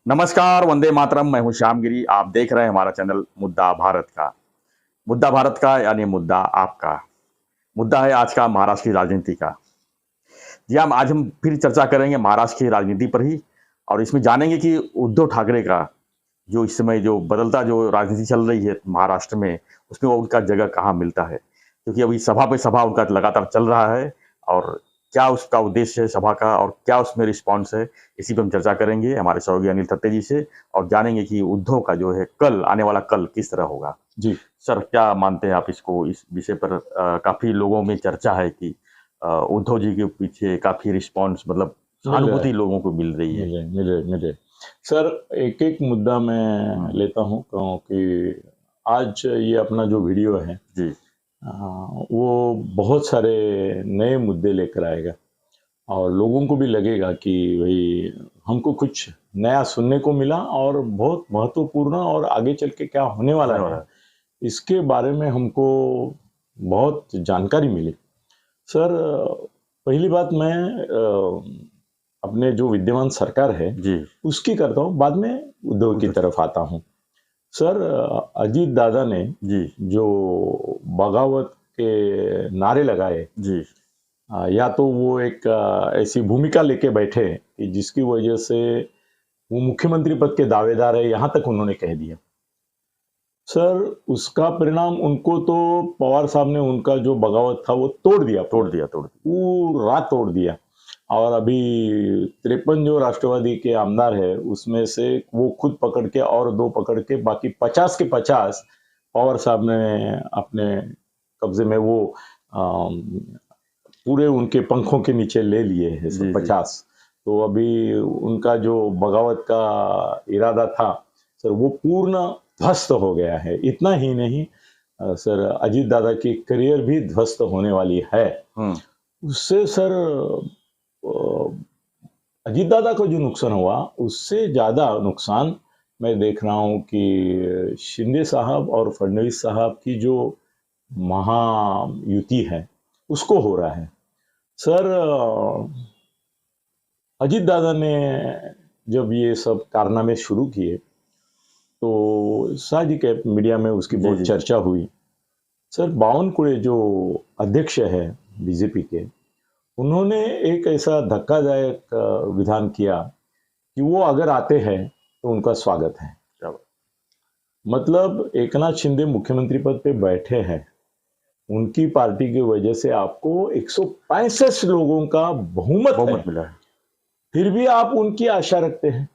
नमस्कार, वंदे मातरम। मैं हूं श्याम गिरी। आप देख रहे हैं हमारा चैनल मुद्दा भारत का। मुद्दा भारत का यानी मुद्दा आपका। मुद्दा है आज का महाराष्ट्र की राजनीति का। जी हाँ, आज हम फिर चर्चा करेंगे महाराष्ट्र की राजनीति पर ही, और इसमें जानेंगे कि उद्धव ठाकरे का जो इस समय जो बदलता जो राजनीति चल रही है महाराष्ट्र में, उसमें वो उनका जगह कहाँ मिलता है, क्योंकि अभी सभा पे सभा उनका लगातार चल रहा है। और क्या उसका उद्देश्य है सभा का, और क्या उसमें रिस्पॉन्स है, इसी पर हम चर्चा करेंगे हमारे सहयोगी अनिल थत्ते जी से, और जानेंगे कि उद्धव का जो है कल आने वाला कल किस तरह होगा। जी सर, क्या मानते हैं आप इसको, इस विषय पर काफी लोगों में चर्चा है कि उद्धव जी के पीछे काफी रिस्पॉन्स, मतलब सहानुभूति लोगों को मिल रही है। मिले सर, एक एक मुद्दा मैं लेता हूँ क्योंकि आज ये अपना जो वीडियो है जी वो बहुत सारे नए मुद्दे लेकर आएगा और लोगों को भी लगेगा कि भाई हमको कुछ नया सुनने को मिला और बहुत महत्वपूर्ण और आगे चल के क्या होने वाला है इसके बारे में हमको बहुत जानकारी मिली। सर, पहली बात मैं अपने जो विद्यमान सरकार है जी उसकी करता हूँ, बाद में उद्धव की तरफ आता हूँ। सर, अजीत दादा ने जी जो बगावत के नारे लगाए, जी या तो वो एक ऐसी भूमिका लेके बैठे कि जिसकी वजह से वो मुख्यमंत्री पद के दावेदार है, यहाँ तक उन्होंने कह दिया। सर, उसका परिणाम उनको तो पवार साहब ने उनका जो बगावत था वो तोड़ दिया पूरा तोड़ दिया। और अभी 53 जो राष्ट्रवादी के आमदार है उसमें से वो खुद पकड़ के और 2 पकड़ के बाकी 50 के 50 पवार साहब ने अपने कब्जे में वो पूरे उनके पंखों के नीचे ले लिए हैं सर 50। तो अभी उनका जो बगावत का इरादा था सर वो पूर्ण ध्वस्त हो गया है। इतना ही नहीं सर, अजीत दादा की करियर भी ध्वस्त होने वाली है। उससे सर अजीत दादा को जो नुकसान हुआ उससे ज्यादा नुकसान मैं देख रहा हूं कि शिंदे साहब और फडणवीस साहब की जो महायुति है उसको हो रहा है। सर, अजीत दादा ने जब ये सब कारनामे शुरू किए तो साजिक मीडिया में उसकी बहुत चर्चा हुई। सर, बावनकुळे जो अध्यक्ष है बीजेपी के, उन्होंने एक ऐसा धक्कादायक विधान किया कि वो अगर आते हैं तो उनका स्वागत है। मतलब एकनाथ शिंदे मुख्यमंत्री पद पे बैठे हैं, उनकी पार्टी की वजह से आपको 165 लोगों का बहुमत मिला है, फिर भी आप उनकी आशा रखते हैं।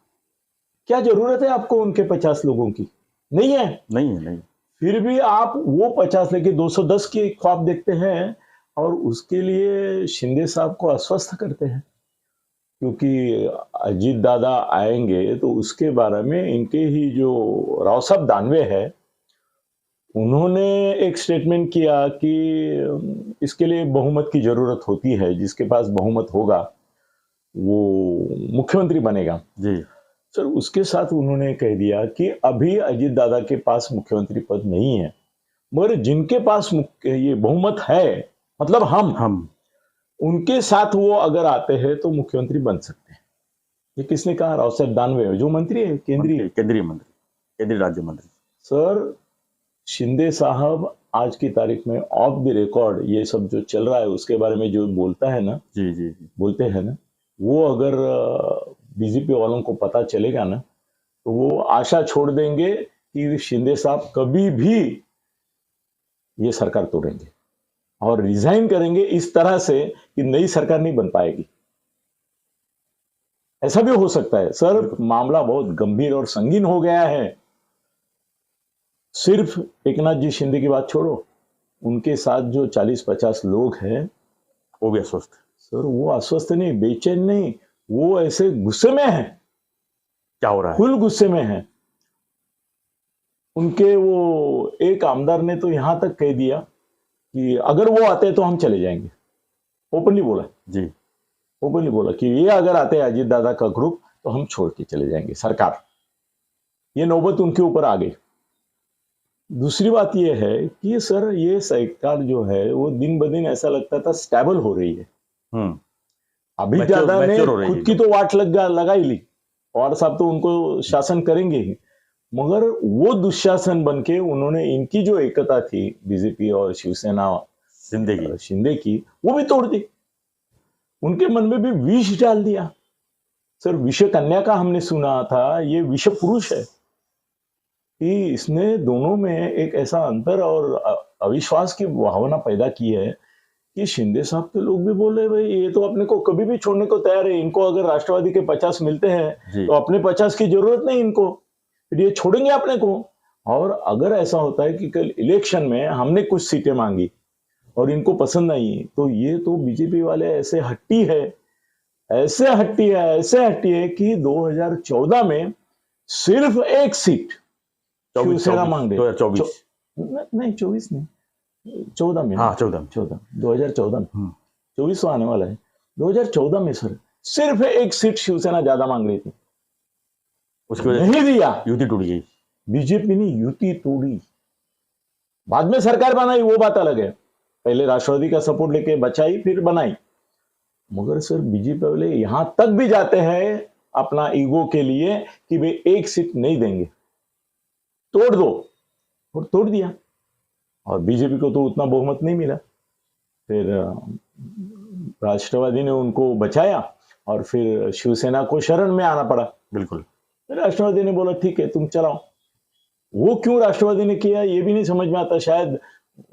क्या जरूरत है आपको उनके 50 लोगों की? नहीं है, नहीं। फिर भी आप वो 50 लेके 210 की ख्वाब देखते हैं और उसके लिए शिंदे साहब को अस्वस्थ करते हैं, क्योंकि अजीत दादा आएंगे तो उसके बारे में इनके ही जो राव साहब दानवे है उन्होंने एक स्टेटमेंट किया कि इसके लिए बहुमत की जरूरत होती है, जिसके पास बहुमत होगा वो मुख्यमंत्री बनेगा। जी सर, उसके साथ उन्होंने कह दिया कि अभी अजीत दादा के पास मुख्यमंत्री पद नहीं है, मगर जिनके पास ये बहुमत है, मतलब हम उनके साथ वो अगर आते हैं तो मुख्यमंत्री बन सकते हैं। ये किसने कहा? राव साहब दानवे, जो मंत्री है, केंद्रीय राज्य मंत्री। सर, शिंदे साहब आज की तारीख में ऑफ द रिकॉर्ड ये सब जो चल रहा है उसके बारे में जो बोलता है ना, बोलते हैं ना, वो अगर बीजेपी वालों को पता चलेगा ना तो वो आशा छोड़ देंगे कि शिंदे साहब कभी भी ये सरकार तोड़ेंगे और रिजाइन करेंगे इस तरह से कि नई सरकार नहीं बन पाएगी। ऐसा भी हो सकता है। सर, मामला बहुत गंभीर और संगीन हो गया है। सिर्फ एकनाथ जी शिंदे की बात छोड़ो, उनके साथ जो 40-50 लोग हैं वो भी अस्वस्थ। सर, वो अस्वस्थ नहीं, बेचैन नहीं, वो ऐसे गुस्से में है। क्या हो रहा है? फुल गुस्से में है। उनके वो एक आमदार ने तो यहां तक कह दिया कि अगर वो आते तो हम चले जाएंगे। ओपनली बोला जी, ओपनली बोला कि ये अगर आते अजीत दादा का ग्रुप तो हम छोड़ के चले जाएंगे सरकार। ये नौबत उनके ऊपर आ गई। दूसरी बात ये है कि सर, ये सरकार जो है वो दिन ब दिन ऐसा लगता था स्टेबल हो रही है। अभी दादा ने खुद की तो वाट लगा ही ली। पवार साहब तो उनको शासन करेंगे ही, मगर वो दुशासन बन के उन्होंने इनकी जो एकता थी बीजेपी और शिवसेना शिंदे की वो भी तोड़ दी, उनके मन में भी विष डाल दिया। सर विष कन्या का हमने सुना था, ये विष पुरुष है कि इसने दोनों में एक ऐसा अंतर और अविश्वास की भावना पैदा की है कि शिंदे साहब के लोग भी बोले भाई ये तो अपने को कभी भी छोड़ने को तैयार है, इनको अगर राष्ट्रवादी के 50 मिलते हैं तो अपने 50 की जरूरत नहीं इनको, फिर ये छोड़ेंगे अपने को। और अगर ऐसा होता है कि कल इलेक्शन में हमने कुछ सीटें मांगी और इनको पसंद आई तो ये तो बीजेपी वाले ऐसे हट्टी है कि 2014 में सिर्फ एक सीट शिवसेना मांग रही, 2024 नहीं 24 नहीं 14 में, हाँ 14 2014 में 24 तो आने वाला है। 2014 में सर सिर्फ एक सीट शिवसेना ज्यादा मांग रही थी, उसकी वजह नहीं दिया, युति टूट गई, बीजेपी ने युति तोड़ी, बाद में सरकार बनाई वो बात अलग है, पहले राष्ट्रवादी का सपोर्ट लेके बचाई फिर बनाई, मगर सर बीजेपी वाले यहां तक भी जाते हैं अपना ईगो के लिए कि वे एक सीट नहीं देंगे, तोड़ दो, और तोड़ दिया। और बीजेपी को तो उतना बहुमत नहीं मिला, फिर राष्ट्रवादी ने उनको बचाया और फिर शिवसेना को शरण में आना पड़ा। बिल्कुल, राष्ट्रवादी ने बोला ठीक है तुम चलाओ। वो क्यों राष्ट्रवादी ने किया ये भी नहीं समझ में आता, शायद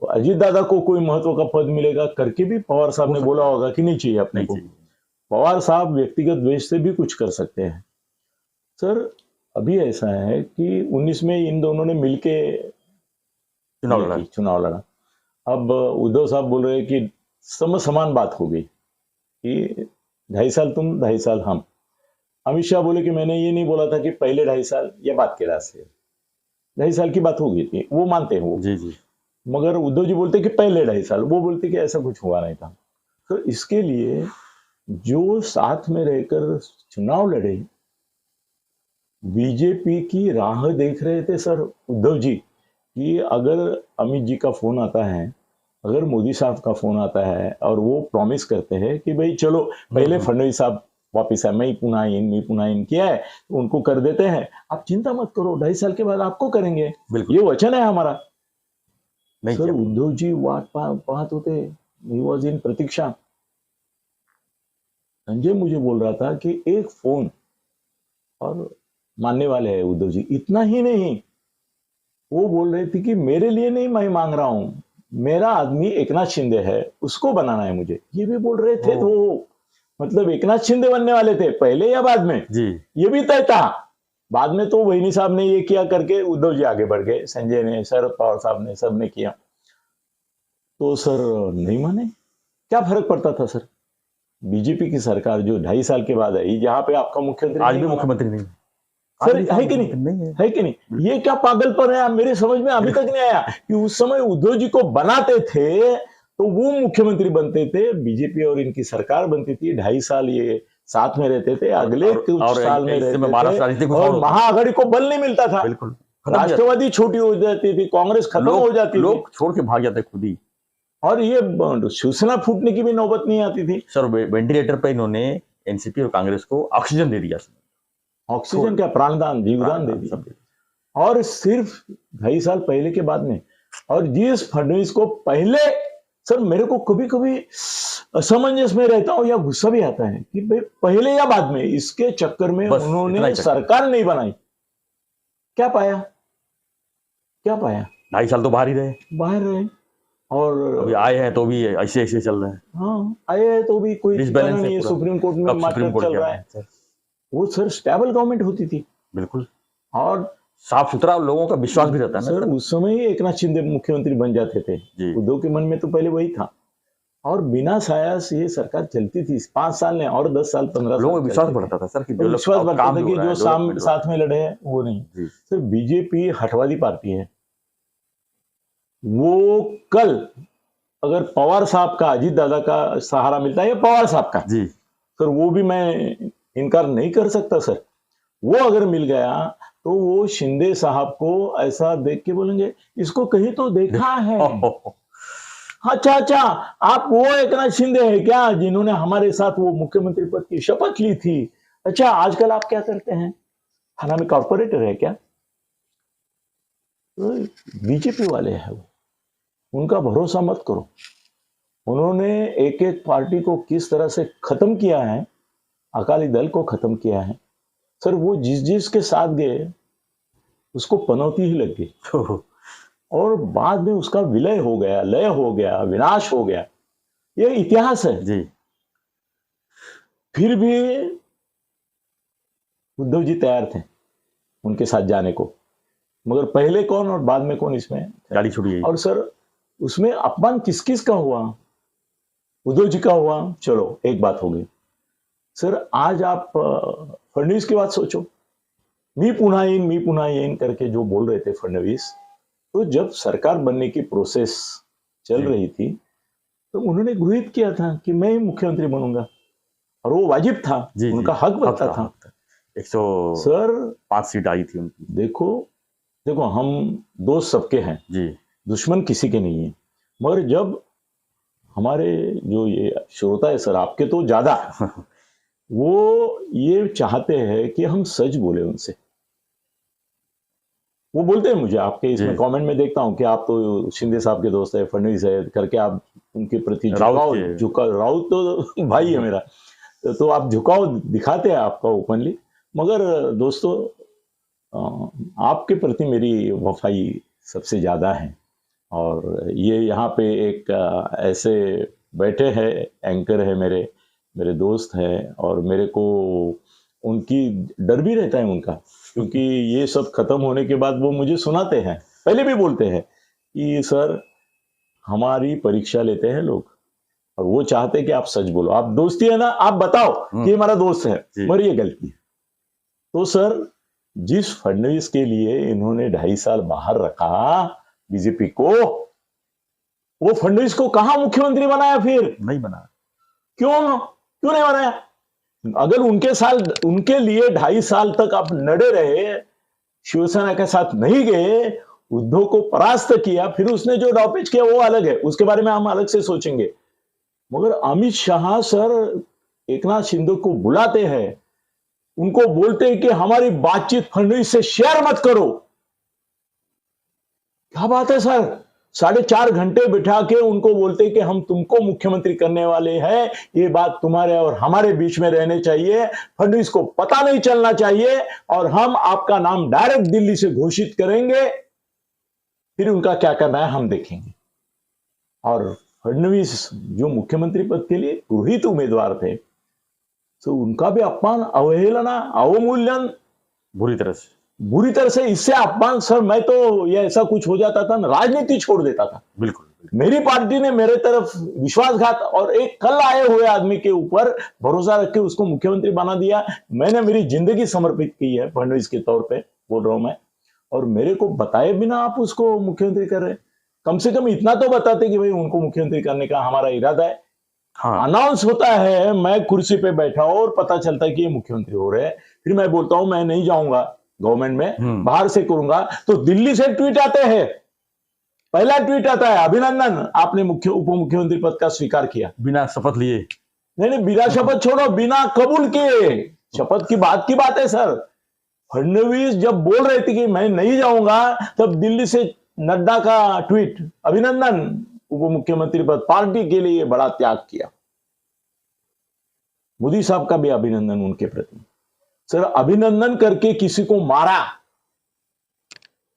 अजीत दादा को कोई महत्व का पद मिलेगा करके भी पवार साहब ने बोला होगा कि नहीं चाहिए अपने को। पवार साहब व्यक्तिगत द्वेष से भी कुछ कर सकते हैं। सर अभी ऐसा है कि 19 में इन दोनों ने मिलके चुनाव लड़ा। अब उद्धव साहब बोल रहे हैं कि समान बात हो गई कि 2.5 साल तुम 2.5 साल हम। अमित शाह बोले कि मैंने ये नहीं बोला था कि पहले 2.5 साल, या बात के रास्ते 2.5 साल की बात हो गई थी, वो मानते हैं वो जी। मगर उद्धव जी बोलते कि पहले 2.5 साल, वो बोलते कि ऐसा कुछ हुआ नहीं था। तो इसके लिए जो साथ में रहकर चुनाव लड़े, बीजेपी की राह देख रहे थे सर उद्धव जी कि अगर अमित जी का फोन आता है, अगर मोदी साहब का फोन आता है और वो प्रॉमिस करते हैं कि भाई चलो पहले फडणवीस साहब वापिस आए, मैं पुनः इन किया है तो उनको कर देते हैं, आप चिंता मत करो 2.5 साल के बाद आपको करेंगे, ये वचन है हमारा। सर उद्धव जी वाट पात होते, ही वॉज इन प्रतीक्षा। संजय मुझे बोल रहा था कि एक फोन, और मानने वाले हैं उद्धव जी, इतना ही नहीं, वो बोल रहे थे कि मेरे लिए नहीं मैं मांग रहा हूं, मेरा आदमी एकनाथ शिंदे है, उसको बनाना है मुझे, ये भी बोल रहे थे। तो मतलब एकनाथ शिंदे बनने वाले थे पहले या बाद में जी, ये भी तय था। बाद में तो वहीनी साहब ने ये किया करके उद्धव जी आगे बढ़ गए, संजय ने, शरद पवार साहब ने, सबने किया। तो सर नहीं माने, क्या फर्क पड़ता था सर? बीजेपी की सरकार जो 2.5 साल के बाद आई, जहां पे आपका मुख्यमंत्री आज भी मुख्यमंत्री नहीं सर, है कि नहीं है कि नहीं? ये क्या पागलपन है, मेरे समझ में अभी तक नहीं आया कि उस समय उद्धव जी को बनाते थे तो वो मुख्यमंत्री बनते थे, बीजेपी और इनकी सरकार बनती थी, 2.5 साल ये साथ में रहते थे, अगले कुछ साल में रहते थे और महाआघाड़ी को बल नहीं मिलता था। बिल्कुल, राष्ट्रवादी छोटी हो जाती थी, कांग्रेस खत्म हो जाती थी, लोग छोड़ के भाग जाते खुद ही, और ये शिवसेना फूटने की भी नौबत नहीं आती थी। सर वेंटिलेटर पे इन्होंने एनसीपी और कांग्रेस को ऑक्सीजन दे दिया, ऑक्सीजन क्या, प्राणदान, जीवदान दे दिया, और सिर्फ 2.5 साल पहले के बाद में। और जिस फडणवीस को पहले, सर मेरे को कभी कभी असमंजस में रहता हूं या गुस्सा भी आता है कि भाई पहले या बाद में, इसके चक्कर में उन्होंने सरकार नहीं बनाई, क्या पाया? 2.5 साल तो बाहर ही रहे, और अभी आए हैं तो भी ऐसे चल रहे हैं। हाँ, आए हैं तो भी कोई नहीं है, सुप्रीम कोर्ट में मामला चल रहा है। वो सर स्टेबल गवर्नमेंट होती थी, बिल्कुल, और साफ सुथरा, लोगों का विश्वास भी रहता है सर। उस समय ही एकनाथ शिंदे मुख्यमंत्री बन जाते थे, उद्धव के मन में तो पहले वही था, और बिना सायास ये सरकार चलती थी 5 साल ने, और 10 साल 15 साल लोगों को विश्वास बढ़ता था सर, कि विश्वास बढ़ता था कि जो साथ में लड़े हैं वो नहीं। सर बीजेपी हठवादी पार्टी है, वो कल अगर पवार साहब का, अजीत दादा का सहारा मिलता है या पवार साहब का जी, सर वो भी मैं इनकार नहीं कर सकता सर, वो अगर मिल गया तो वो शिंदे साहब को ऐसा देख के बोलेंगे इसको कहीं तो देखा है। अच्छा, आप वो एकनाथ शिंदे है क्या जिन्होंने हमारे साथ वो मुख्यमंत्री पद की शपथ ली थी, अच्छा आजकल आप क्या करते हैं, थाना में कॉर्पोरेटर है क्या? तो बीजेपी वाले हैं वो, उनका भरोसा मत करो। उन्होंने एक एक पार्टी को किस तरह से खत्म किया है, अकाली दल को खत्म किया है सर। वो जिस जिस के साथ गए उसको पनौती ही लग गई और बाद में उसका विलय हो गया, लय हो गया, विनाश हो गया। ये इतिहास है जी। फिर भी उद्धव जी तैयार थे उनके साथ जाने को, मगर पहले कौन और बाद में कौन इसमें। गाड़ी छूट गई। और सर उसमें अपमान किस किस का हुआ? उद्धव जी का हुआ, चलो एक बात हो गई। सर आज आप फडणवीस की बात सोचो, मी पुन्हा येईन करके जो बोल रहे थे फडणवीस, तो जब सरकार बनने की प्रोसेस चल जी। रही थी तो उन्होंने गृहित किया था कि मैं ही मुख्यमंत्री बनूंगा और वो वाजिब था, जी उनका जी, हक बनता था। 105 सर सीट आई थी उनकी। देखो देखो हम दोस्त सबके हैं, जी। दुश्मन किसी के नहीं है, मगर जब हमारे जो ये श्रोता है सर, आपके तो ज्यादा, वो ये चाहते हैं कि हम सच बोले उनसे। वो बोलते हैं मुझे, आपके इसमें जी। कमेंट में देखता हूं कि आप तो शिंदे साहब के दोस्त है, फडणवीस है करके आप उनके प्रति राउत झुकाव, राउत तो भाई है मेरा, तो आप झुकाव दिखाते हैं आपका ओपनली। मगर दोस्तों आपके प्रति मेरी वफाई सबसे ज्यादा है। और ये यहाँ पे एक ऐसे बैठे हैं, एंकर है मेरे, मेरे दोस्त हैं, और मेरे को उनकी डर भी रहता है उनका, क्योंकि ये सब खत्म होने के बाद वो मुझे सुनाते हैं, पहले भी बोलते हैं कि सर हमारी परीक्षा लेते हैं लोग और वो चाहते हैं कि आप सच बोलो, आप दोस्ती है ना, आप बताओ कि ये हमारा दोस्त है, मगर ये गलती है। तो सर जिस फडणवीस के लिए इन्होंने 2.5 साल बाहर रखा बीजेपी को, वो फडणवीस को कहां मुख्यमंत्री बनाया? फिर नहीं बना। क्यों क्यों नहीं बनाया? अगर उनके लिए 2.5 साल तक आप लड़े रहे, शिवसेना के साथ नहीं गए, उद्धव को परास्त किया, फिर उसने जो डाउपेच किया वो अलग है, उसके बारे में हम अलग से सोचेंगे। मगर अमित शाह सर एकनाथ शिंदे को बुलाते हैं, उनको बोलते हैं कि हमारी बातचीत फडणवीस से शेयर मत करो। क्या बात है सर, 4.5 घंटे बिठा के उनको बोलते हैं कि हम तुमको मुख्यमंत्री करने वाले हैं, ये बात तुम्हारे और हमारे बीच में रहने चाहिए, फडणवीस को पता नहीं चलना चाहिए, और हम आपका नाम डायरेक्ट दिल्ली से घोषित करेंगे, फिर उनका क्या करना है हम देखेंगे। और फडणवीस जो मुख्यमंत्री पद के लिए गृहीत उम्मीदवार थे, तो उनका भी अपमान, अवहेलना, अवमूल्यन बुरी तरह से इससे अपमान। सर मैं तो ये ऐसा कुछ हो जाता था ना, राजनीति छोड़ देता था। बिल्कुल। मेरी पार्टी ने मेरे तरफ विश्वासघात और एक कल आए हुए आदमी के ऊपर भरोसा रख के उसको मुख्यमंत्री बना दिया। मैंने मेरी जिंदगी समर्पित की है फडणवीस के तौर पे बोल रहा हूं मैं, और मेरे को बताए बिना आप उसको मुख्यमंत्री कर रहे, कम से कम इतना तो बताते कि भाई उनको मुख्यमंत्री करने का हमारा इरादा है। हाँ। अनाउंस होता है, मैं कुर्सी पे बैठा हूं और पता चलता है कि ये मुख्यमंत्री हो रहे हैं, फिर मैं बोलता हूं मैं नहीं जाऊंगा गवर्नमेंट में, बाहर से करूंगा, तो दिल्ली से ट्वीट आते हैं। पहला ट्वीट आता है, अभिनंदन आपने उप मुख्यमंत्री पद का स्वीकार किया, बिना शपथ लिए। नहीं बिना शपथ छोड़ो, बिना कबूल किए। शपथ की बात है सर। फडणवीस जब बोल रहे थे कि मैं नहीं जाऊंगा, तब दिल्ली से नड्डा का ट्वीट, अभिनंदन उप मुख्यमंत्री पद, पार्टी के लिए बड़ा त्याग किया। मोदी साहब का भी अभिनंदन उनके प्रति। सर अभिनंदन करके किसी को मारा,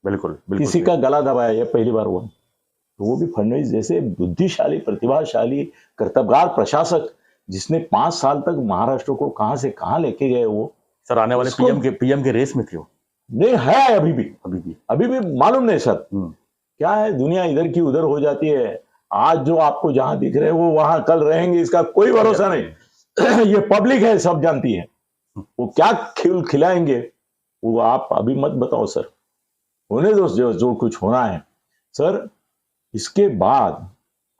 बिल्कुल। किसी का गला दबाया, यह पहली बार हुआ। तो वो भी फडणवीस जैसे बुद्धिशाली, प्रतिभाशाली, कर्तव्यगार प्रशासक, जिसने 5 साल तक महाराष्ट्र को कहां से कहां लेके गए। वो सर आने वाले पीएम के रेस में थे वो। नहीं है, अभी भी मालूम नहीं सर। क्या है, दुनिया इधर की उधर हो जाती है। आज जो आपको जहां दिख रहे हैं वो वहां कल रहेंगे, इसका कोई भरोसा नहीं। ये पब्लिक है, सब जानती है। वो क्या खिलाएंगे वो आप अभी मत बताओ सर, होने दो जो कुछ होना है। सर इसके बाद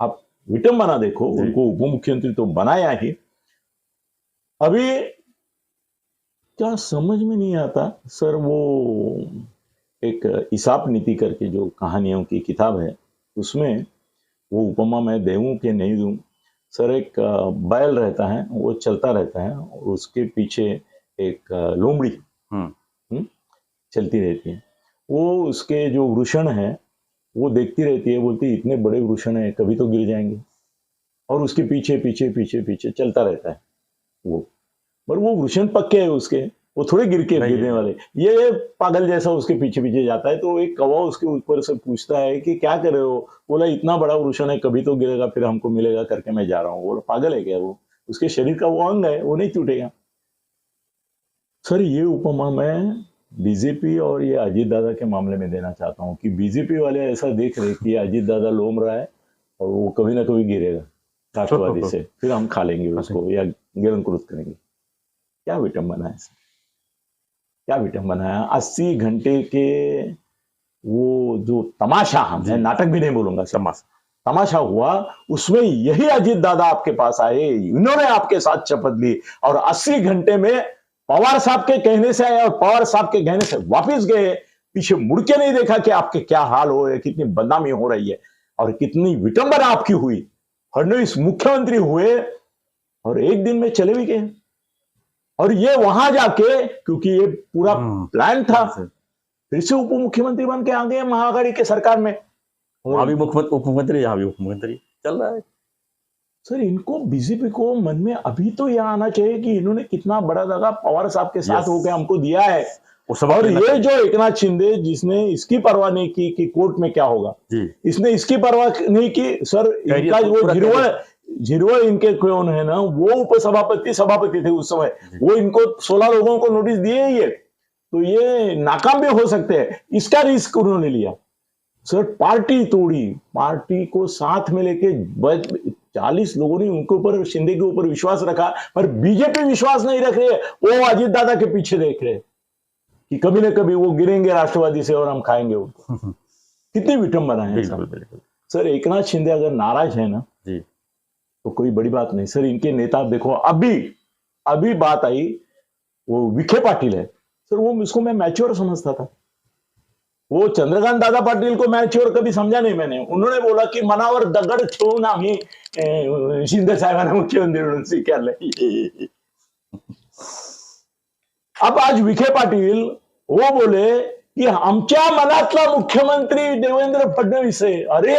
आप विटंबना देखो, उनको उप मुख्यमंत्री तो बनाया ही, अभी क्या समझ में नहीं आता सर। वो एक ईसाप नीति करके जो कहानियों की किताब है, उसमें वो उपमा मैं देऊं कि नहीं दूं। सर एक बैल रहता है, वो चलता रहता है और उसके पीछे एक लोमड़ी हम्म, चलती रहती है। वो उसके जो वृषण है वो देखती रहती है, बोलती है इतने बड़े वृषण है कभी तो गिर जाएंगे, और उसके पीछे पीछे पीछे पीछे चलता रहता है वो। पर वो वृषण पक्के है उसके, वो थोड़े गिरने वाले, ये पागल जैसा उसके पीछे पीछे जाता है। तो एक कौवा उसके ऊपर से पूछता है कि क्या कर रहे हो? बोला इतना बड़ा वृषण है कभी तो गिरेगा फिर हमको मिलेगा करके मैं जा रहा हूँ। बोला पागल है क्या? वो उसके शरीर का वो अंग है, वो नहीं टूटेगा। सर ये उपमा मैं बीजेपी और ये अजीत दादा के मामले में देना चाहता हूँ कि बीजेपी वाले ऐसा देख रहे कि अजीत दादा लोम रहा है और वो कभी ना कभी गिरेगा राष्ट्रवादी से, फिर हम खा लेंगे उसको या गिरंकृत करेंगे। क्या विटंबना है सर, क्या विटंबना है। 80 घंटे के वो जो तमाशा, मैं नाटक भी नहीं बोलूंगा, तमाशा हुआ, उसमें यही अजीत दादा आपके पास आए, इन्होंने आपके साथ शपथ ली और 80 घंटे में पवार साहब के कहने से आए और पवार साहब के कहने से वापस गए, पीछे मुड़ के नहीं देखा कि आपके क्या हाल हो रहे, कितनी बदनामी हो रही है और कितनी विटंबना आपकी हुई। फडणवीस मुख्यमंत्री हुए और एक दिन में चले भी गए, और ये वहां जाके, क्योंकि ये पूरा प्लान था, फिर से उप मुख्यमंत्री बन के आ गए महाआघाड़ी के सरकार में। वहां भी मुख्यमंत्री, यहाँ भी मुख्यमंत्री चल रहा है। सर इनको, बीजेपी को मन में अभी तो यह आना चाहिए कि इन्होंने कितना बड़ा दगा पवार साहब के साथ होकर हमको दिया है। और ये जो एकनाथ शिंदे जिसने इसकी परवाह नहीं की कि कोर्ट में क्या होगा, इसने इसकी परवाह नहीं की। सर इनका वो झिरवल इनके कौन है ना, वो सभापति थे उस समय, वो इनको 16 लोगों को नोटिस दिए ही है, तो ये नाकाम भी हो सकते हैं, इसका रिस्क उन्होंने लिया। सर पार्टी तोड़ी, पार्टी को साथ में लेके 40 लोगों ने उनके ऊपर, शिंदे के ऊपर विश्वास रखा, पर बीजेपी विश्वास नहीं रख रही है, वो अजीत दादा के पीछे देख रहे कि कभी ना कभी वो गिरेंगे राष्ट्रवादी से और हम खाएंगे उनको। कितनी विटंबना है सर। एकनाथ शिंदे अगर नाराज है ना जी, तो कोई बड़ी बात नहीं। सर इनके नेता देखो, अभी बात आई वो विखे पाटिल है सर, वो इसको मैं मैच्योर समझता था, वो चंद्रकांत दादा पाटील को मैच्योर कभी समझा नहीं मैंने। उन्होंने बोला की मनावर दगड ठेवून आम्ही शिंदे साहेबांना मुख्यमंत्री म्हणून स्वीकारले। अब आज विखे पाटील वो बोले कि आमच्या मनातला मुख्यमंत्री देवेंद्र फडणवीस है। अरे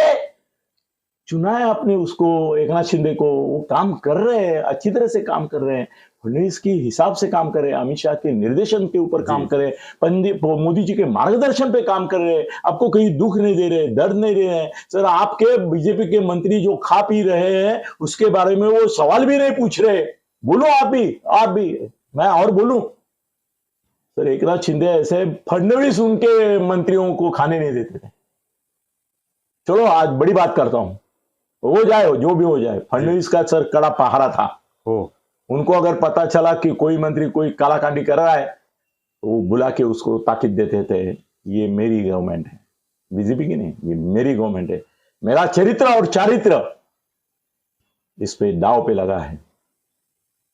चुना है आपने उसको, एकनाथ शिंदे को, वो काम कर रहे हैं, अच्छी तरह से काम कर रहे हैं, फडणवीस की हिसाब से काम कर रहे हैं, अमित शाह के निर्देशन के ऊपर काम कर रहे हैं, मोदी जी के मार्गदर्शन पे काम कर रहे हैं, आपको कहीं दुख नहीं दे रहे, दर्द नहीं दे रहे हैं। सर आपके बीजेपी के मंत्री जो खा पी रहे हैं उसके बारे में वो सवाल भी नहीं पूछ रहे। बोलो आप भी, मैं और बोलूं सर, एकनाथ शिंदे ऐसे, फडणवीस उनके मंत्रियों को खाने नहीं देते थे। चलो आज बड़ी बात करता हूं, हो जाए जो भी हो जाए, फडणवीस का सर कड़ा पहाड़ा था। उनको अगर पता चला कि कोई मंत्री कोई कालाकांडी कर रहा है तो वो बुला के उसको ताकीद देते थे, ये मेरी गवर्नमेंट है, बीजेपी की नहीं, ये मेरी गवर्नमेंट है, मेरा चरित्र और चारित्र इस पे दाव पे लगा है,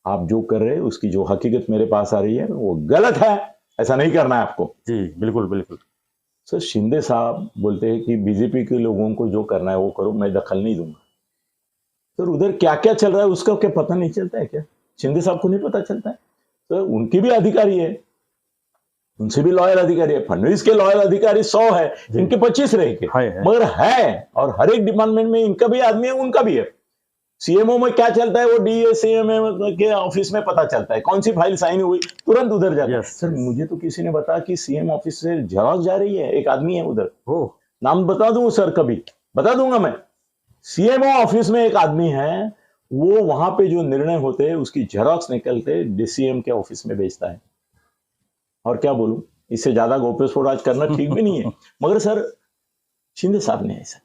आप जो कर रहे हैं उसकी जो हकीकत मेरे पास आ रही है वो गलत है, ऐसा नहीं करना है आपको। जी बिल्कुल। सर शिंदे साहब बोलते हैं कि बीजेपी के लोगों को जो करना है वो करो, मैं दखल नहीं दूंगा। सर उधर क्या क्या चल रहा है उसका क्या पता नहीं चलता है क्या? शिंदे साहब को नहीं पता चलता है? सर उनकी भी अधिकारी है, उनसे भी लॉयल अधिकारी है। फडणवीस के लॉयल अधिकारी 100 है, इनके 25 रहेंगे, मगर है, और हर एक डिपार्टमेंट में इनका भी आदमी है, उनका भी है। सीएमओ में क्या चलता है वो डीए सीएम के ऑफिस में पता चलता है, कौन सी फाइल साइन हुई तुरंत उधर जाता है। सर मुझे तो किसी ने बताया कि सीएम ऑफिस से जेरॉक्स जा रही है, एक आदमी है उधर, नाम बता दूं सर, कभी बता दूंगा मैं। सीएमओ ऑफिस में एक आदमी है, वो वहां पे जो निर्णय होते हैं उसकी जेरॉक्स निकलते डीसीएम के ऑफिस में भेजता है। और क्या बोलूं, इससे ज्यादा गोप्यस्फोट आज करना ठीक भी नहीं है। मगर सर शिंदे साहब ने ऐसा,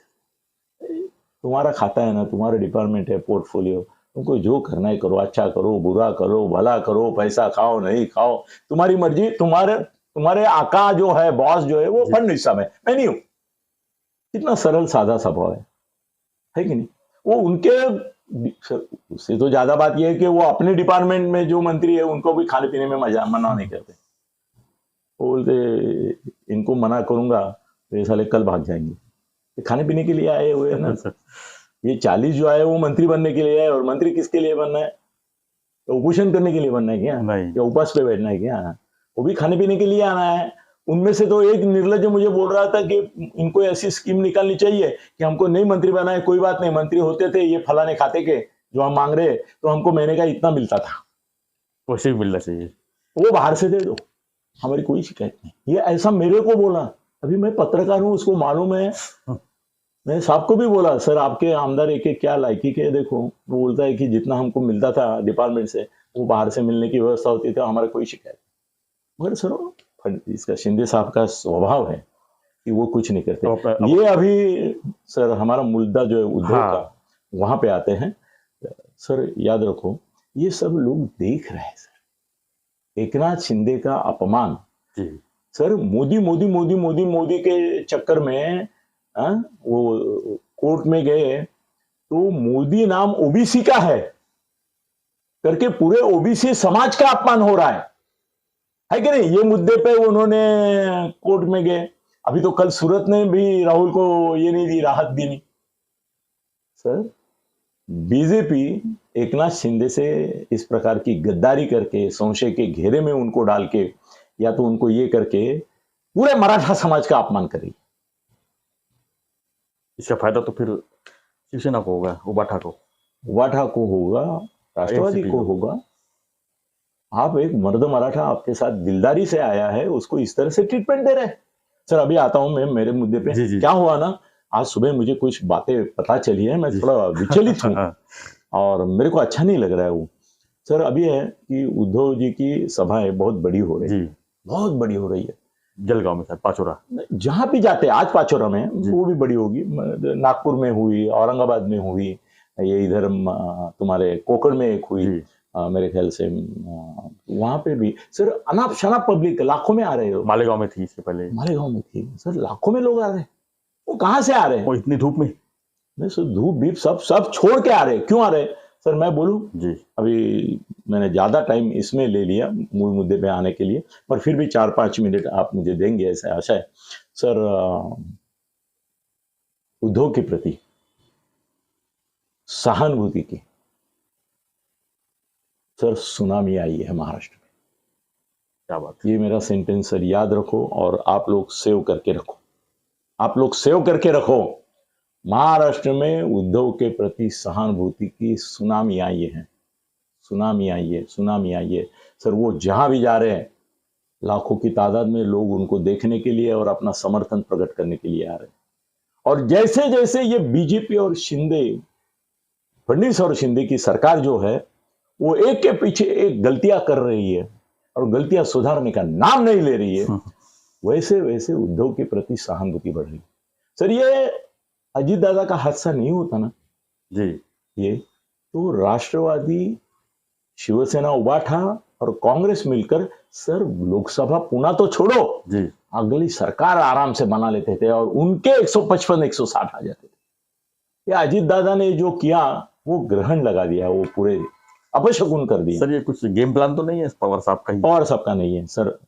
तुम्हारा खाता है ना, तुम्हारा डिपार्टमेंट है, पोर्टफोलियो, तुमको जो करना है करो, अच्छा करो, बुरा करो, भला करो, पैसा खाओ नहीं खाओ, तुम्हारी मर्जी। तुम्हारे आका जो है, बॉस जो है वो फडणवीस साहब है, मैं नहीं हूं। कितना सरल सादा स्वभाव है कि नहीं? वो उनके, उससे तो ज्यादा बात यह है कि वो अपने डिपार्टमेंट में जो मंत्री है उनको भी खाने पीने में मना नहीं करते। वो बोलते इनको मना करूंगा तो ये साले कल भाग जाएंगे, खाने पीने के लिए आए हुए हैं ना। ये 40 जो आए वो मंत्री बनने के लिए है, और मंत्री किसके लिए बनना है? तो उपोषण करने के लिए बनना है क्या, नहीं। या उपवास पे बैठना है क्या? वो भी खाने पीने के लिए आना है। उनमें से तो एक निर्लज्ज मुझे बोल रहा था कि इनको ऐसी स्कीम निकालनी चाहिए कि हमको नहीं मंत्री बनाए, कोई बात नहीं, मंत्री होते थे ये फलाने खाते के जो हम मांग रहे, तो हमको महीने का इतना मिलता था, वो सिर्फ मिलना चाहिए। वो बाहर से दे दो, हमारी कोई शिकायत नहीं। ये ऐसा मेरे को बोला। अभी मैं पत्रकार हूं, उसको मालूम है। मैंने साहब को भी बोला, सर आपके आमदार एक एक क्या लायकी के, देखो वो बोलता है कि जितना हमको मिलता था डिपार्टमेंट से वो बाहर से मिलने की व्यवस्था होती थी, हमारा कोई शिकायत नहीं। मगर सर इसका शिंदे साहब का स्वभाव है कि वो कुछ नहीं करते। ये अभी सर हमारा मुद्दा जो है उद्धव का, वहां पे आते हैं। सर याद रखो, ये सब लोग देख रहे हैं सर, एकनाथ शिंदे का अपमान। सर मोदी मोदी मोदी मोदी मोदी के चक्कर में वो कोर्ट में गए तो मोदी नाम ओबीसी का है करके पूरे ओबीसी समाज का अपमान हो रहा है कि नहीं? ये मुद्दे पे उन्होंने कोर्ट में गए। अभी तो कल सूरत ने भी राहुल को ये नहीं दी, राहत दी नहीं। सर बीजेपी एकनाथ शिंदे से इस प्रकार की गद्दारी करके, संशय के घेरे में उनको डाल के, या तो उनको ये करके पूरे मराठा समाज का अपमान करेगी। इसका फायदा तो फिर शिवसेना को होगा, उबाठा को होगा, राष्ट्रवादी को होगा। आप एक मर्द मराठा आपके साथ दिलदारी से आया है, उसको इस तरह से ट्रीटमेंट दे रहे हैं। सर अभी आता हूं मैं मेरे मुद्दे पे। जी। क्या हुआ ना, आज सुबह मुझे कुछ बातें पता चली है, मैं थोड़ा विचलित हूं और मेरे को अच्छा नहीं लग रहा है वो। सर अभी है कि उद्धव जी की सभाएं बहुत बड़ी हो रही है, बहुत बड़ी हो रही है। जलगांव में, पाचोरा, जहां भी जाते हैं, आज पाचोरा में, वो भी बड़ी होगी, नागपुर में हुई, औरंगाबाद में हुई, ये इधर तुम्हारे कोकड़ में एक हुई, मेरे ख्याल से वहां पे भी। सर अनाप शनाप पब्लिक लाखों में आ रहे हो। मालेगांव में थी इससे पहले, मालेगांव में थी सर, लाखों में लोग आ रहे हैं। वो कहां से आ रहे हैं? वो इतनी धूप में? नहीं सर, धूप बीप सब छोड़ के आ रहे हैं। क्यों आ रहे हैं सर, मैं बोलूं जी? अभी मैंने ज्यादा टाइम इसमें ले लिया मूल मुद्दे पे आने के लिए, पर फिर भी 4-5 मिनट आप मुझे देंगे ऐसा आशा है। सर उद्धव के प्रति सहानुभूति की सर सुनामी आई है महाराष्ट्र में। क्या बात, ये मेरा सेंटेंस सर याद रखो और आप लोग सेव करके रखो, आप लोग सेव करके रखो। महाराष्ट्र में उद्धव के प्रति सहानुभूति की सुनामी आई है, सुनामी आई है, सुनामी आई है। सर वो जहां भी जा रहे हैं, लाखों की तादाद में लोग उनको देखने के लिए और अपना समर्थन प्रकट करने के लिए आ रहे हैं। और जैसे जैसे ये बीजेपी और शिंदे, फडणवीस और शिंदे की सरकार जो है, वो एक के पीछे एक गलतियां कर रही है और गलतियां सुधारने का नाम नहीं ले रही है, वैसे वैसे उद्धव के प्रति सहानुभूति बढ़ रही है। सर ये अजीत दादा का हादसा नहीं होता ना जी, ये तो राष्ट्रवादी, शिवसेना, उबाठा और कांग्रेस मिलकर सर लोकसभा पुना तो छोड़ो जी, अगली सरकार आराम से बना लेते थे और उनके 155-160 आ जाते थे। ये अजीत दादा ने जो किया वो ग्रहण लगा दिया, वो पूरे अपशकुन कर दिया। सर ये कुछ गेम प्लान तो नहीं है पवार साहब का? पवार साहब का नहीं है सर।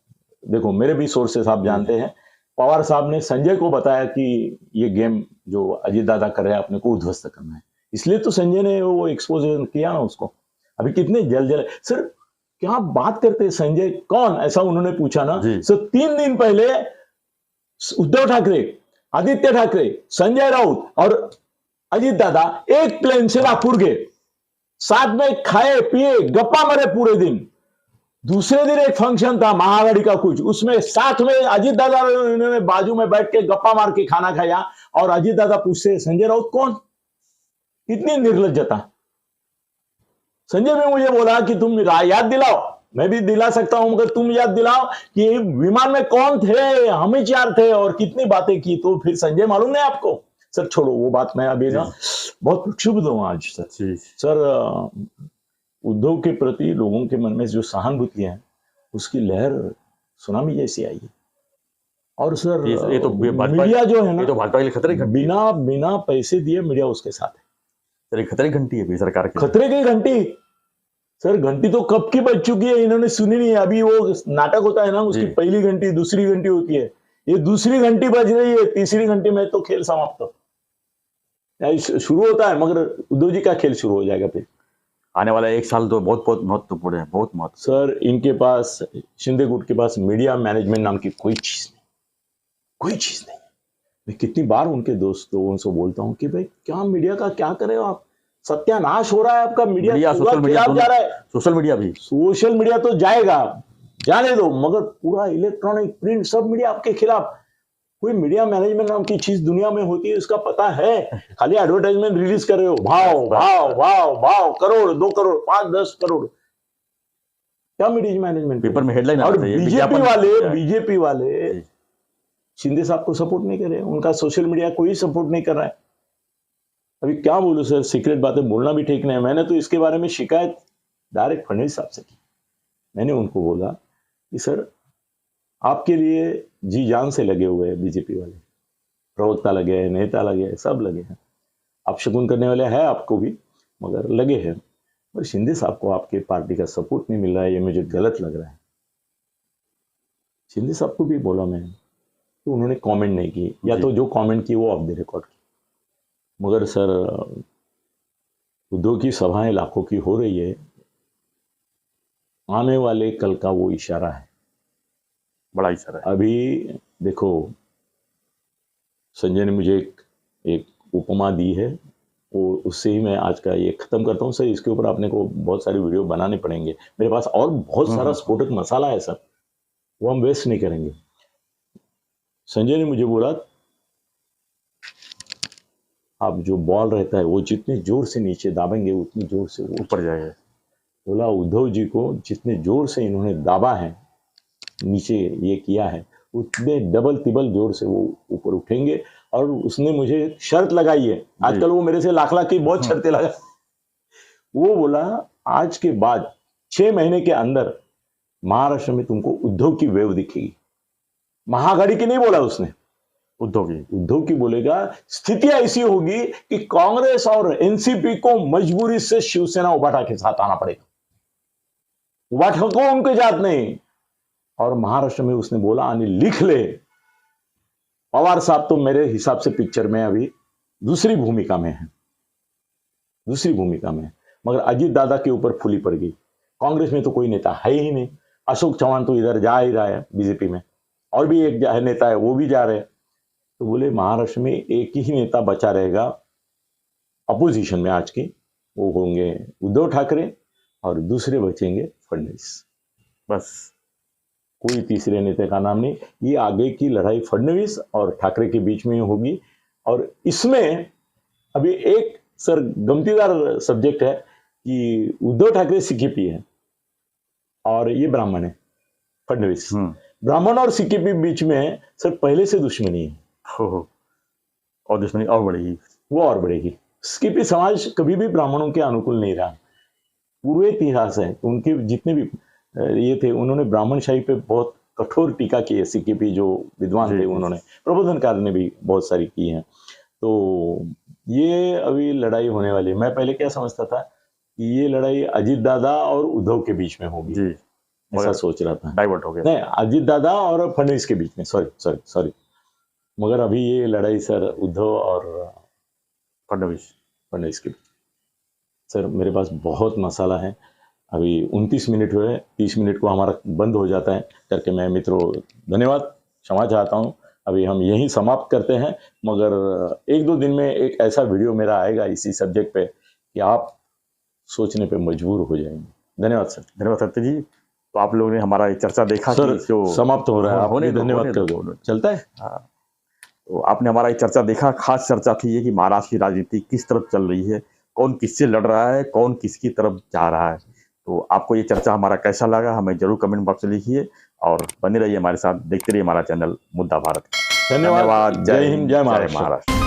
देखो मेरे भी सोर्सेस आप जानते हैं, पवार साहब ने संजय को बताया कि ये गेम जो अजीत दादा कर रहे हैं अपने को उध्वस्त करना है, इसलिए तो संजय ने वो एक्सपोज किया ना उसको। अभी कितने जल सर क्या बात करते हैं, संजय कौन, ऐसा उन्होंने पूछा ना। सर 3 दिन पहले उद्धव ठाकरे, आदित्य ठाकरे, संजय राउत और अजीत दादा एक प्लेन से नागपुर गए, साथ में खाए पिए गप्पा मारे पूरे दिन। दूसरे दिन एक फंक्शन था महाआघाड़ी का कुछ, उसमें साथ में अजीत दादा उन्होंने बाजू में बैठ के गप्पा मार के खाना खाया और अजीत दादा पूछते संजय राउत कौन? कितनी निर्लज्जता। संजय भी मुझे बोला कि तुम याद दिलाओ, मैं भी दिला सकता हूं मगर तुम याद दिलाओ कि विमान में कौन थे, हम ही 4 थे और कितनी बातें की। तो फिर संजय मालूम नहीं आपको? सर छोड़ो वो बात, मैं अभी ना बहुत क्षुब्ध हूं आज सर। उद्धव के प्रति लोगों के मन में जो सहानुभूति है उसकी लहर सुनामी जैसी आई है। और सर ये तो मीडिया जो है ना, ये तो भाजपा के लिए खतरे की बिना पैसे दिए मीडिया उसके साथ है। सर खतरे की घंटी है सरकार की, खतरे की घंटी। सर घंटी तो कब की बज चुकी है, इन्होंने सुनी नहीं। अभी वो नाटक होता है ना, उसकी पहली घंटी, दूसरी घंटी होती है, ये दूसरी घंटी बज रही है, तीसरी घंटी में तो खेल समाप्त शुरू होता है, मगर उद्धव जी का खेल शुरू हो जाएगा फिर। आने वाला 1 साल तो बहुत बहुत महत्वपूर्ण है, बहुत महत्व। सर इनके पास, शिंदे गुट के पास मीडिया मैनेजमेंट नाम की कोई चीज नहीं, कोई चीज नहीं। मैं कितनी बार उनके दोस्तों उनसे बोलता हूँ कि भाई क्या मीडिया का क्या कर रहे हो आप, सत्यानाश हो रहा है आपका, मीडिया सोशल मीडिया खिलाफ जा रहा है। सोशल मीडिया तो जाएगा, जाने दो, मगर पूरा इलेक्ट्रॉनिक प्रिंट सब मीडिया आपके खिलाफ। कोई मीडिया मैनेजमेंट नाम की चीज दुनिया में होती है उसका पता है? खाली एडवर्टाइजमेंट रिलीज कर रहे हो, भाव भाव भाव भाव, करोड़ 2 करोड़ 5 10 करोड़, क्या मीडिया मैनेजमेंट? पेपर में हेडलाइन और बीजेपी वाले शिंदे साहब को सपोर्ट नहीं कर रहे, उनका सोशल मीडिया कोई सपोर्ट नहीं कर रहा है। अभी क्या बोलूं सर, सीक्रेट बातें बोलना भी ठीक नहीं है। मैंने तो इसके बारे में शिकायत डायरेक्ट फडणवीस साहब से की। मैंने उनको बोला कि सर आपके लिए जी जान से लगे हुए हैं बीजेपी वाले, प्रवक्ता लगे हैं, नेता लगे हैं, सब लगे हैं, आप शगुन करने वाले हैं आपको भी, मगर लगे हैं। पर शिंदे साहब को आपके पार्टी का सपोर्ट नहीं मिल रहा है, ये मुझे गलत लग रहा है। शिंदे साहब को भी बोला मैं, तो उन्होंने कमेंट नहीं की, या तो जो कमेंट की वो ऑफ द रिकॉर्ड की। मगर सर उद्धव की सभाएं लाखों की हो रही है, आने वाले कल का वो इशारा है, बड़ा इशारा है। अभी देखो, संजय ने मुझे एक उपमा दी है, वो उससे ही मैं आज का ये खत्म करता हूँ। सर इसके ऊपर आपने को बहुत सारी वीडियो बनाने पड़ेंगे, मेरे पास और बहुत सारा स्फोटक मसाला है सर, वो हम वेस्ट नहीं करेंगे। संजय ने मुझे बोला आप जो बॉल रहता है वो जितने जोर से नीचे दाबेंगे उतनी जोर से वो ऊपर जाएगा। बोला उद्धव जी को जितने जोर से इन्होंने दाबा है, नीचे ये किया है, उतने डबल तिबल जोर से वो ऊपर उठेंगे। और उसने मुझे शर्त लगाई है, आजकल वो मेरे से लाख की बहुत शर्तें लगा। वो बोला आज के बाद 6 महीने के अंदर महाराष्ट्र में तुमको उद्धव की वेव दिखेगी। महाआघाड़ी की नहीं बोला उसने, उद्धव की बोलेगा। स्थिति ऐसी होगी कि कांग्रेस और एनसीपी को मजबूरी से शिवसेना उबाटा के साथ आना पड़ेगा, उबाटा को उनके जात नहीं। और महाराष्ट्र में उसने बोला आने लिख ले, पवार साहब तो मेरे हिसाब से पिक्चर में अभी दूसरी भूमिका में है, मगर अजीत दादा के ऊपर फूली पड़ गई। कांग्रेस में तो कोई नेता है ही नहीं, अशोक चौहान तो इधर जा ही रहा है बीजेपी में, और भी एक नेता है वो भी जा रहे हैं। तो बोले महाराष्ट्र में एक ही नेता बचा रहेगा अपोजिशन में आज के, वो होंगे उद्धव ठाकरे, और दूसरे बचेंगे फडणवीस, बस कोई तीसरे नेता का नाम नहीं। ये आगे की लड़ाई फडणवीस और ठाकरे के बीच में होगी। और इसमें अभी एक सर गमतीदार सब्जेक्ट है कि उद्धव ठाकरे सीकेपी है और ये ब्राह्मण है फडणवीस। ब्राह्मण और सीकेपी बीच में सर पहले से दुश्मनी है, और दुश्मनी और बढ़ेगी, वो और बढ़ेगी। सीकेपी समाज कभी भी ब्राह्मणों के अनुकूल नहीं रहा, पूरे इतिहास है उनके जितने भी ये थे, उन्होंने ब्राह्मणशाही पे बहुत कठोर टीका की है। सीकेपी जो विद्वान थे उन्होंने, प्रबोधनकार ने भी बहुत सारी की हैं। तो ये अभी लड़ाई होने वाली है। मैं पहले क्या समझता था कि ये लड़ाई अजीत दादा और उद्धव के बीच में होगी, ऐसा सोच रहा था, डाइवर्ट हो गया। नहीं, अजीत दादा और फडणवीस के बीच में, सॉरी। मगर अभी ये लड़ाई सर उद्धव और फडणवीस के बीच। सर मेरे पास बहुत मसाला है, अभी 29 मिनट हुए, 30 मिनट को हमारा बंद हो जाता है करके मैं मित्रों धन्यवाद क्षमा चाहता हूँ। अभी हम यहीं समाप्त करते हैं, मगर 1-2 दिन में एक ऐसा वीडियो मेरा आएगा इसी सब्जेक्ट पे कि आप सोचने पे मजबूर हो जाएंगे। धन्यवाद सर। धन्यवाद सत्य जी। तो आप लोगों ने हमारा चर्चा देखा सर, जो समाप्त हो रहा है, आपने धन्यवाद कर दो, चलता है। हाँ, तो आपने हमारा चर्चा देखा। खास चर्चा थी ये कि महाराष्ट्र की राजनीति किस तरफ चल रही है, कौन किससे लड़ रहा है, कौन किसकी तरफ जा रहा है। तो आपको ये चर्चा हमारा कैसा लगा हमें जरूर कमेंट बॉक्स में लिखिए, और बने रहिए हमारे साथ, देखते रहिए हमारा चैनल मुद्दा भारत। धन्यवाद। जय हिंद, जय महाराष्ट्र।